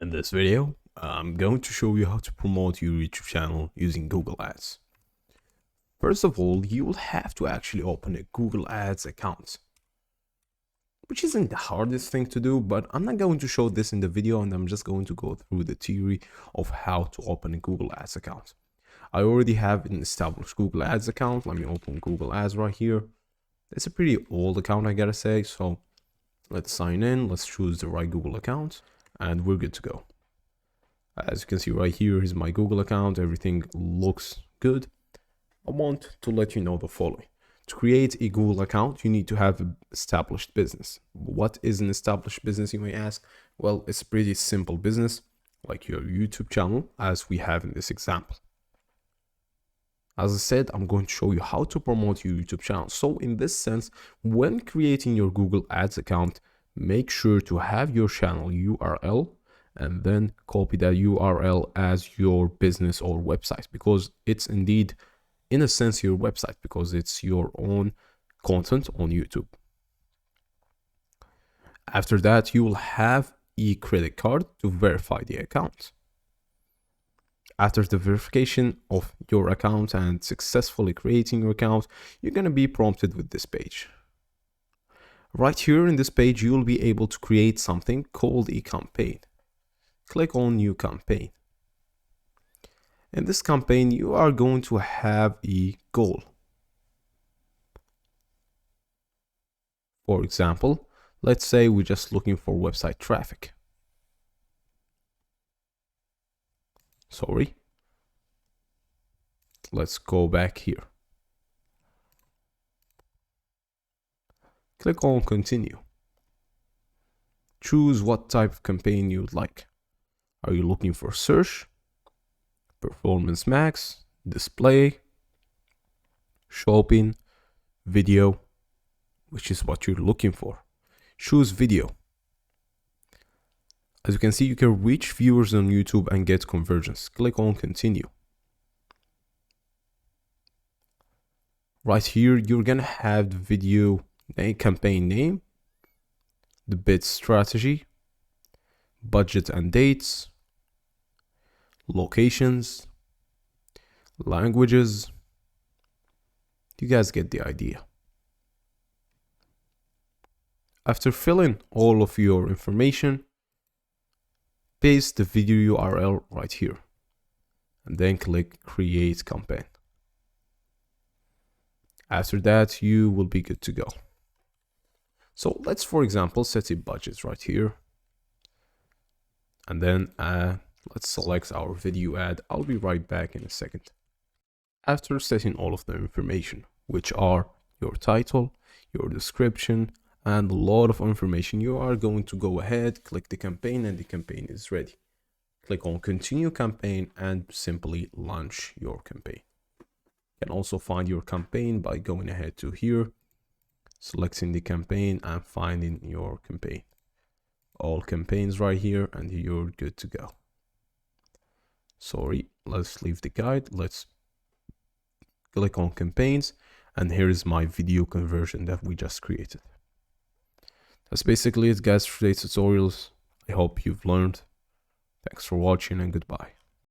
In this video, I'm going to show you how to promote your YouTube channel using Google Ads. First of all, you will have to actually open a Google Ads account, which isn't the hardest thing to do, but I'm not going to show this in the video, and I'm just going to go through the theory of how to open a Google Ads account. I already have an established Google Ads account. Let me open Google Ads right here. It's a pretty old account, I gotta say, so let's sign in. Let's choose the right Google account, and we're good to go. As you can see right here is my Google account. Everything looks good. I want to let you know the following. To create a Google account, you need to have an established business. What is an established business, you may ask? Well, it's a pretty simple business, like your YouTube channel, as we have in this example. As I said, I'm going to show you how to promote your YouTube channel. So in this sense, when creating your Google Ads account, make sure to have your channel URL and then copy that URL as your business or website, because it's indeed, in a sense, your website, because it's your own content on YouTube. After that, you will have a credit card to verify the account. After the verification of your account and successfully creating your account, you're going to be prompted with this page. Right here in this page, you will be able to create something called a campaign. Click on New Campaign. In this campaign, you are going to have a goal. For example, let's say we're just looking for website traffic. Sorry. Let's go back here. Click on Continue. Choose what type of campaign you would like. Are you looking for search, performance max, display, shopping, video, which is what you're looking for? Choose video. As you can see, you can reach viewers on YouTube and get conversions. Click on Continue. Right here, you're gonna have the video name, campaign name, the bid strategy, budget and dates, locations, languages. You guys get the idea. After filling all of your information, paste the video URL right here and then click Create Campaign. After that, you will be good to go. So let's, for example, set a budget right here. And then let's select our video ad. I'll be right back in a second. After setting all of the information, which are your title, your description, and a lot of information, you are going to go ahead, click the campaign, and the campaign is ready. Click on Continue Campaign and simply launch your campaign. You can also find your campaign by going ahead to here, selecting the campaign and finding your campaign. All campaigns right here, and you're good to go. Sorry, let's leave the guide. Let's click on campaigns, and here is my video conversion that we just created. That's basically it, guys, for today's tutorials. I hope you've learned. Thanks for watching, and goodbye.